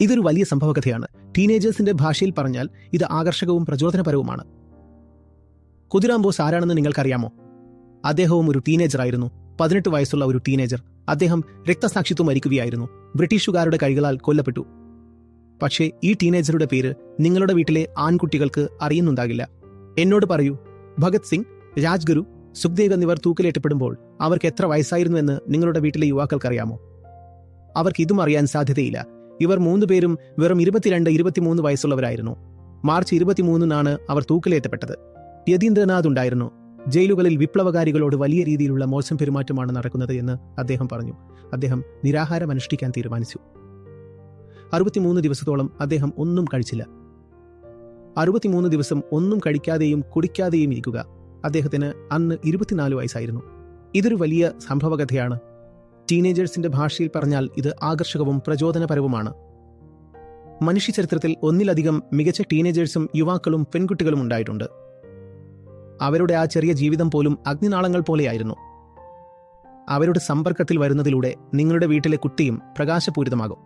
ഇതൊരു വലിയ സംഭവകഥയാണ്. ടീനേജേഴ്സിന്റെ ഭാഷയിൽ പറഞ്ഞാൽ ഇത് ആകർഷകവും പ്രചോദനപരവുമാണ്. ഖുദിറാം ബോസ് ആരാണെന്ന് നിങ്ങൾക്കറിയാമോ? അദ്ദേഹവും ഒരു ടീനേജറായിരുന്നു. 18 വയസ്സുള്ള ഒരു ടീനേജർ. അദ്ദേഹം രക്തസാക്ഷിത്വം വരിക്കുകയായിരുന്നു. ബ്രിട്ടീഷുകാരുടെ കൈകളാൽ കൊല്ലപ്പെട്ടു. പക്ഷേ ഈ ടീനേജറുടെ പേര് നിങ്ങളുടെ വീട്ടിലെ ആൺകുട്ടികൾക്ക് അറിയുന്നുണ്ടാകില്ല. എന്നോട് പറയൂ, ഭഗത് സിംഗ്, രാജ്ഗുരു, സുഖ്ദേവ് എന്നിവർ തൂക്കിലേറ്റപ്പെടുമ്പോൾ അവർക്ക് എത്ര വയസ്സായിരുന്നുവെന്ന് നിങ്ങളുടെ വീട്ടിലെ യുവാക്കൾക്കറിയാമോ? അവർക്ക് ഇതും അറിയാൻ സാധ്യതയില്ല. ഇവർ 3 പേരും വെറും 22-23 വയസ്സുള്ളവരായിരുന്നു. മാർച്ച് 23-നാണ് അവർ തൂക്കിലേറ്റപ്പെട്ടത്. യതീന്ദ്രനാഥ് ഉണ്ടായിരുന്നു. ജയിലുകളിൽ വിപ്ലവകാരികളോട് വലിയ രീതിയിലുള്ള മോശം പെരുമാറ്റമാണ് നടക്കുന്നത് എന്ന് അദ്ദേഹം പറഞ്ഞു. അദ്ദേഹം നിരാഹാരം അനുഷ്ഠിക്കാൻ തീരുമാനിച്ചു. 63 ദിവസത്തോളം അദ്ദേഹം ഒന്നും കഴിച്ചില്ല. 63 ദിവസം ഒന്നും കഴിക്കാതെയും കുടിക്കാതെയും ഇരിക്കുക. അദ്ദേഹത്തിന് അന്ന് 24 വയസ്സായിരുന്നു. ഇതൊരു വലിയ സംഭവകഥയാണ്. ടീനേജേഴ്സിന്റെ ഭാഷയിൽ പറഞ്ഞാൽ ഇത് ആകർഷകവും പ്രചോദനപരവുമാണ്. മനുഷ്യ ചരിത്രത്തിൽ ഒന്നിലധികം മികച്ച ടീനേജേഴ്സും യുവാക്കളും പെൺകുട്ടികളും ഉണ്ടായിട്ടുണ്ട്. അവരുടെ ആ ചെറിയ ജീവിതം പോലും അഗ്നിനാളങ്ങൾ പോലെയായിരുന്നു. അവരുടെ സമ്പർക്കത്തിൽ വരുന്നതിലൂടെ നിങ്ങളുടെ വീട്ടിലെ കുട്ടിയും പ്രകാശപൂരിതമാകും.